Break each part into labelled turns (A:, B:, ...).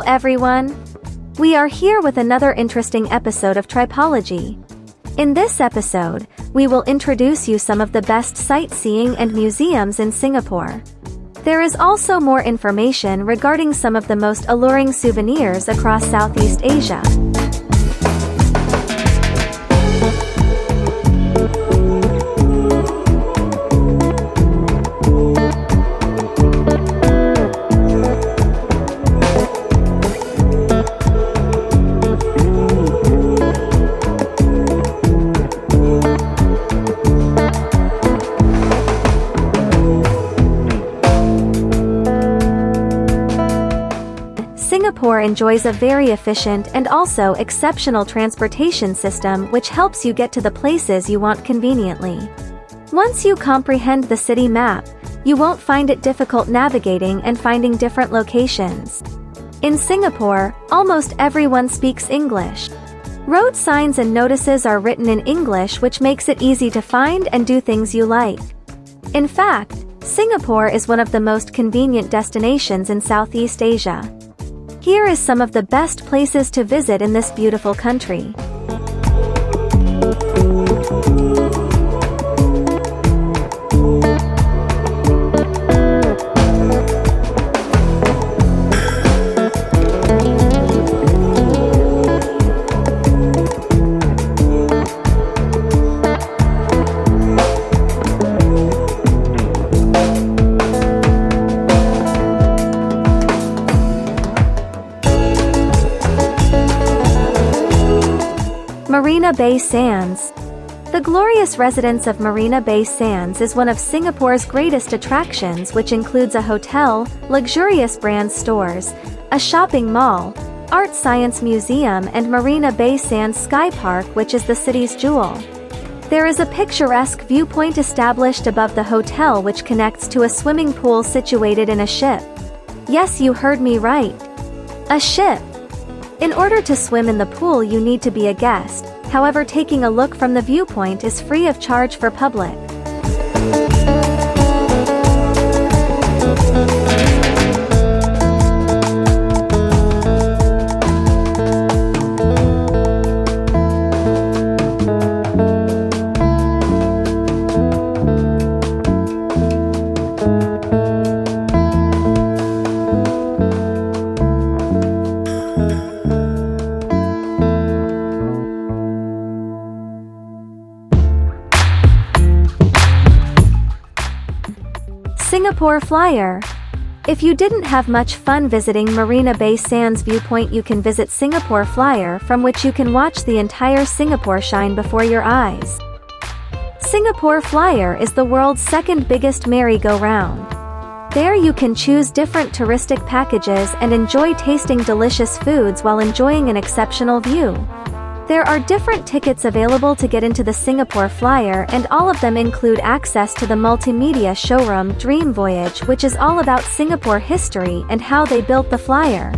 A: everyone! We are here with another interesting episode of Tripology. In this episode, we will introduce you some of the best sightseeing and museums in Singapore. There is also more information regarding some of the most alluring souvenirs across Southeast Asia. Singapore enjoys a very efficient and also exceptional transportation system which helps you get to the places you want conveniently. Once you comprehend the city map, you won't find it difficult navigating and finding different locations. In Singapore, almost everyone speaks English. Road signs and notices are written in English, which makes it easy to find and do things you like. In fact, Singapore is one of the most convenient destinations in Southeast Asia. Here is some of the best places to visit in this beautiful country. Marina Bay Sands. The glorious residence of Marina Bay Sands is one of Singapore's greatest attractions, which includes a hotel, luxurious brand stores, a shopping mall, art science museum and Marina Bay Sands Sky Park, which is the city's jewel. There is a picturesque viewpoint established above the hotel which connects to a swimming pool situated in a ship. Yes, you heard me right. A ship. In order to swim in the pool you need to be a guest, however taking a look from the viewpoint is free of charge for public. Singapore Flyer. If you didn't have much fun visiting Marina Bay Sands viewpoint, you can visit Singapore Flyer, from which you can watch the entire Singapore shine before your eyes. Singapore Flyer is the world's second biggest merry-go-round. There you can choose different touristic packages and enjoy tasting delicious foods while enjoying an exceptional view. There are different tickets available to get into the Singapore Flyer, and all of them include access to the multimedia showroom Dream Voyage, which is all about Singapore history and how they built the flyer.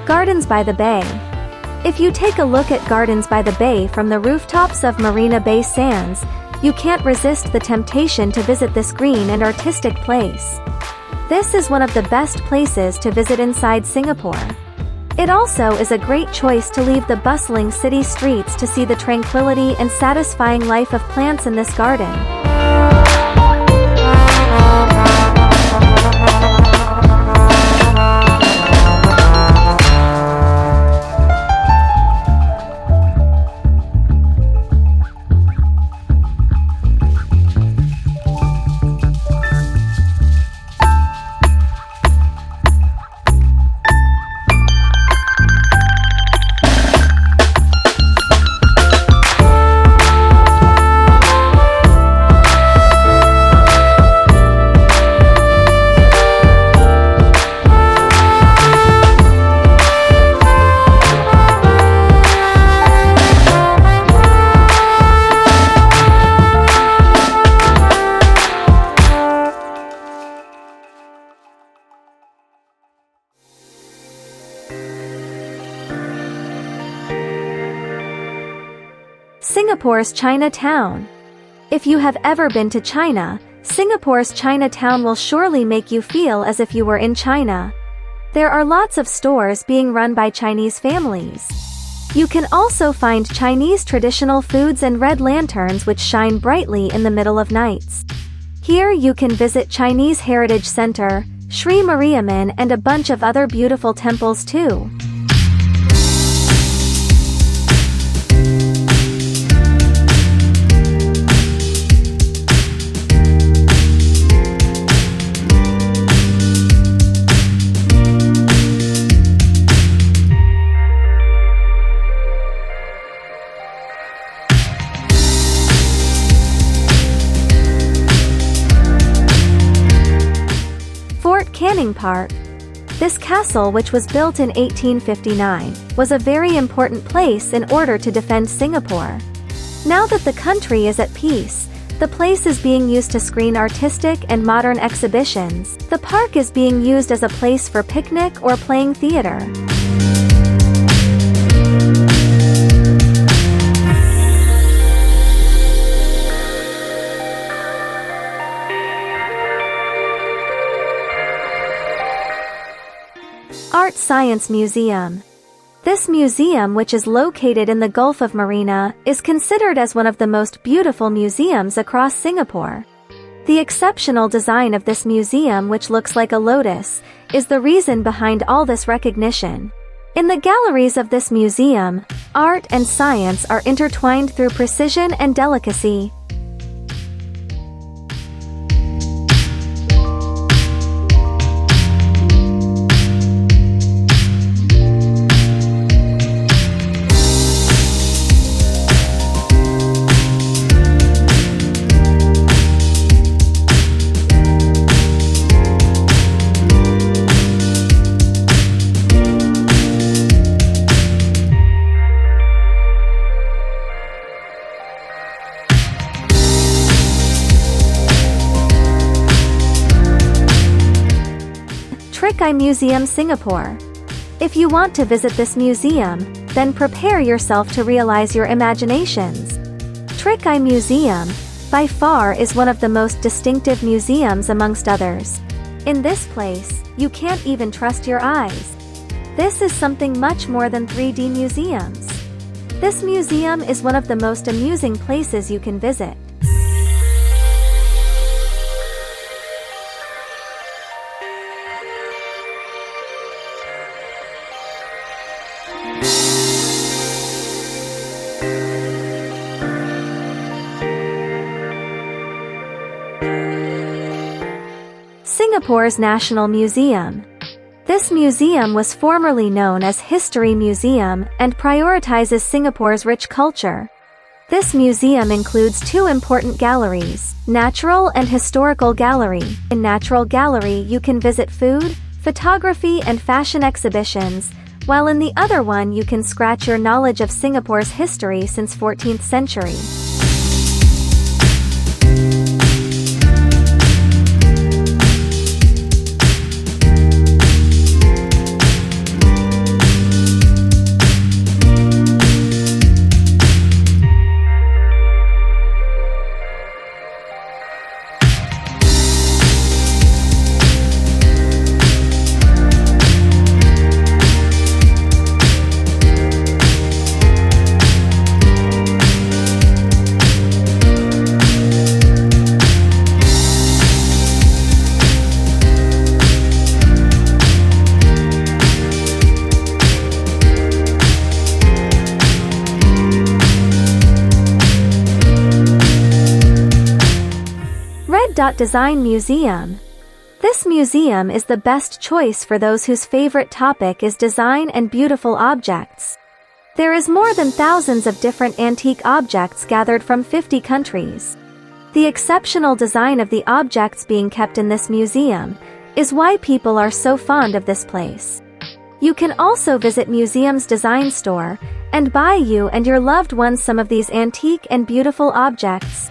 A: Gardens by the Bay. If you take a look at Gardens by the Bay from the rooftops of Marina Bay Sands, you can't resist the temptation to visit this green and artistic place. This is one of the best places to visit inside Singapore. It also is a great choice to leave the bustling city streets to see the tranquility and satisfying life of plants in this garden. Singapore's Chinatown. If you have ever been to China, Singapore's Chinatown will surely make you feel as if you were in China. There are lots of stores being run by Chinese families. You can also find Chinese traditional foods and red lanterns which shine brightly in the middle of nights. Here you can visit Chinese Heritage Center, Sri Mariamman and a bunch of other beautiful temples too. Canning Park. This castle, which was built in 1859, was a very important place in order to defend Singapore. Now that the country is at peace, the place is being used to screen artistic and modern exhibitions. The park is being used as a place for picnic or playing theater. Art Science Museum. This museum, which is located in the Gulf of Marina, is considered as one of the most beautiful museums across Singapore. The exceptional design of this museum, which looks like a lotus, is the reason behind all this recognition. In the galleries of this museum, art and science are intertwined through precision and delicacy. Tripology Museum Singapore. If you want to visit this museum, then prepare yourself to realize your imaginations. Tripology Museum, by far, is one of the most distinctive museums amongst others. In this place, you can't even trust your eyes. This is something much more than 3D museums. This museum is one of the most amusing places you can visit. Singapore's National Museum. This museum was formerly known as History Museum and prioritizes Singapore's rich culture. This museum includes two important galleries, Natural and Historical Gallery. In Natural Gallery you can visit food, photography and fashion exhibitions, while in the other one you can scratch your knowledge of Singapore's history since 14th century. Design Museum. This museum is the best choice for those whose favorite topic is design and beautiful objects. There is more than thousands of different antique objects gathered from 50 countries. The exceptional design of the objects being kept in this museum is why people are so fond of this place. You can also visit museum's design store and buy you and your loved ones some of these antique and beautiful objects.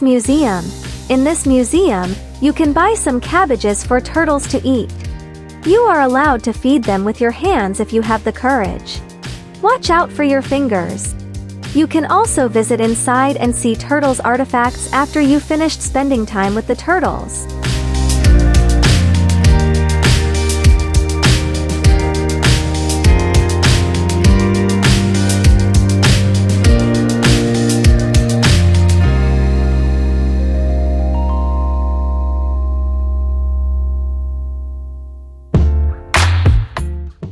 A: this museum. In this museum, you can buy some cabbages for turtles to eat. You are allowed to feed them with your hands if you have the courage. Watch out for your fingers. You can also visit inside and see turtles' artifacts after you finished spending time with the turtles.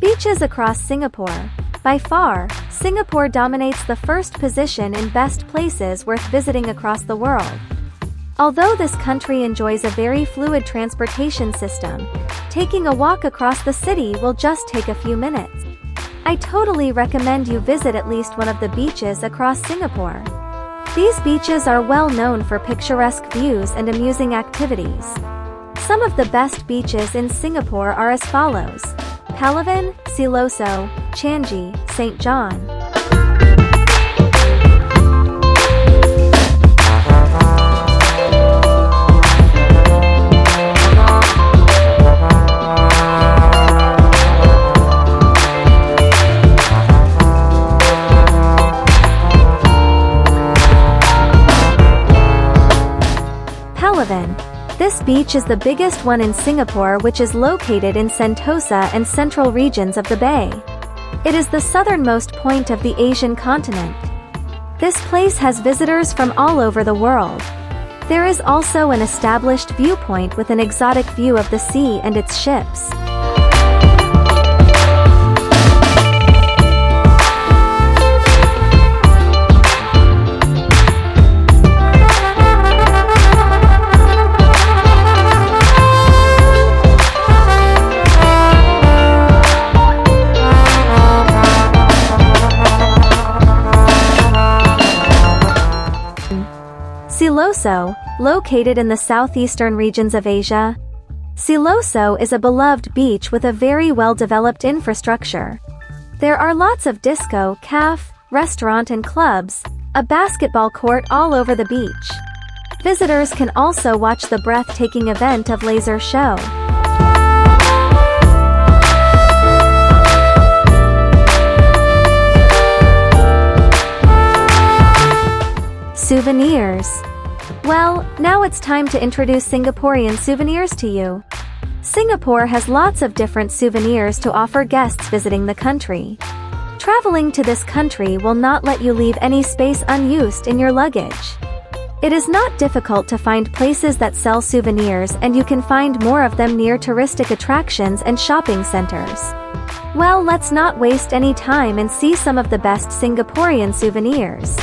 A: Beaches across Singapore. By far, Singapore dominates the first position in best places worth visiting across the world. Although this country enjoys a very fluid transportation system, taking a walk across the city will just take a few minutes. I totally recommend you visit at least one of the beaches across Singapore. These beaches are well known for picturesque views and amusing activities. Some of the best beaches in Singapore are as follows: Palawan, Siloso, Changi, St. John. Palawan. This beach is the biggest one in Singapore, which is located in Sentosa and central regions of the bay. It is the southernmost point of the Asian continent. This place has visitors from all over the world. There is also an established viewpoint with an exotic view of the sea and its ships. Siloso, located in the southeastern regions of Asia. Siloso is a beloved beach with a very well-developed infrastructure. There are lots of disco, cafe, restaurant and clubs, a basketball court all over the beach. Visitors can also watch the breathtaking event of laser show. Souvenirs. Well, now it's time to introduce Singaporean souvenirs to you. Singapore has lots of different souvenirs to offer guests visiting the country. Traveling to this country will not let you leave any space unused in your luggage. It is not difficult to find places that sell souvenirs, and you can find more of them near touristic attractions and shopping centers. Well, let's not waste any time and see some of the best Singaporean souvenirs.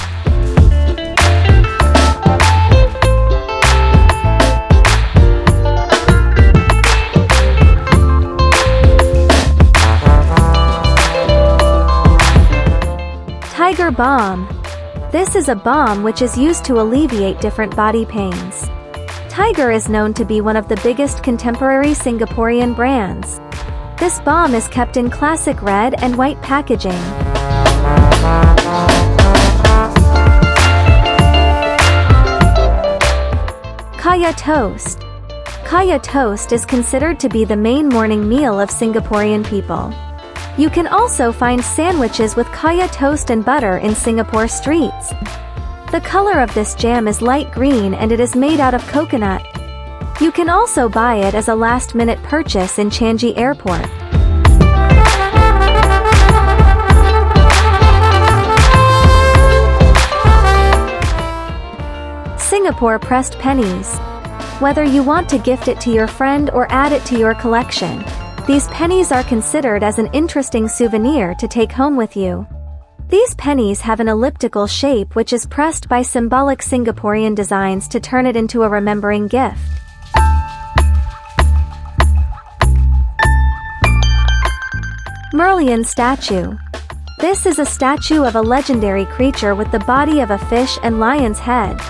A: Tiger Balm. This is a balm which is used to alleviate different body pains. Tiger is known to be one of the biggest contemporary Singaporean brands. This balm is kept in classic red and white packaging. Kaya Toast. Kaya Toast is considered to be the main morning meal of Singaporean people. You can also find sandwiches with kaya toast and butter in Singapore streets. The color of this jam is light green and it is made out of coconut. You can also buy it as a last-minute purchase in Changi Airport. Singapore pressed pennies. Whether you want to gift it to your friend or add it to your collection, these pennies are considered as an interesting souvenir to take home with you. These pennies have an elliptical shape which is pressed by symbolic Singaporean designs to turn it into a remembering gift. Merlion statue. This is a statue of a legendary creature with the body of a fish and lion's head.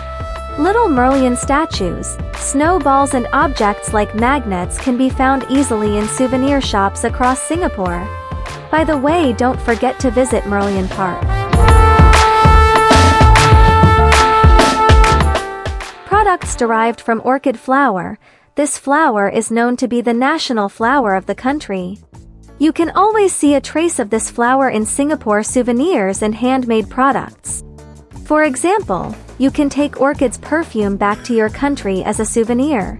A: Little Merlion statues, snowballs and objects like magnets can be found easily in souvenir shops across Singapore. By the way, don't forget to visit Merlion Park. products derived from orchid flower. This flower is known to be the national flower of the country. You can always see a trace of this flower in Singapore souvenirs and handmade products. For example, you can take orchid's perfume back to your country as a souvenir.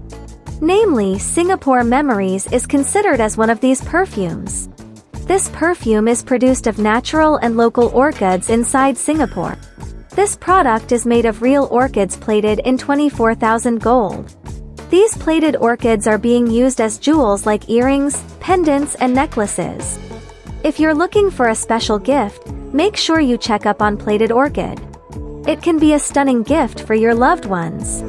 A: Namely, Singapore Memories is considered as one of these perfumes. This perfume is produced of natural and local orchids inside Singapore. This product is made of real orchids plated in 24,000 gold. These plated orchids are being used as jewels like earrings, pendants, and necklaces. If you're looking for a special gift, make sure you check up on plated orchid. It can be a stunning gift for your loved ones.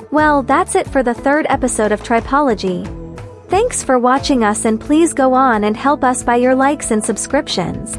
A: Well, that's it for the third episode of Tripology. Thanks for watching us, and please go on and help us by your likes and subscriptions.